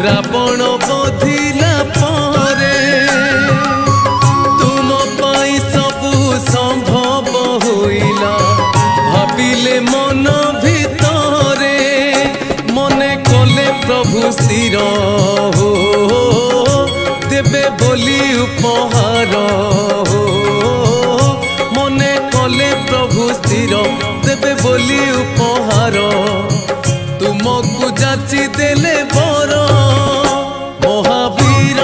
रावण बधिला परे तुम पाई सबु संभव होइला भाविले मन भितरे मने कले प्रभु स्थिर हो देवे बोली उपहार हो मने कले प्रभु स्थिर देवे बोली उपहार तुमको जाची देले बर महावीर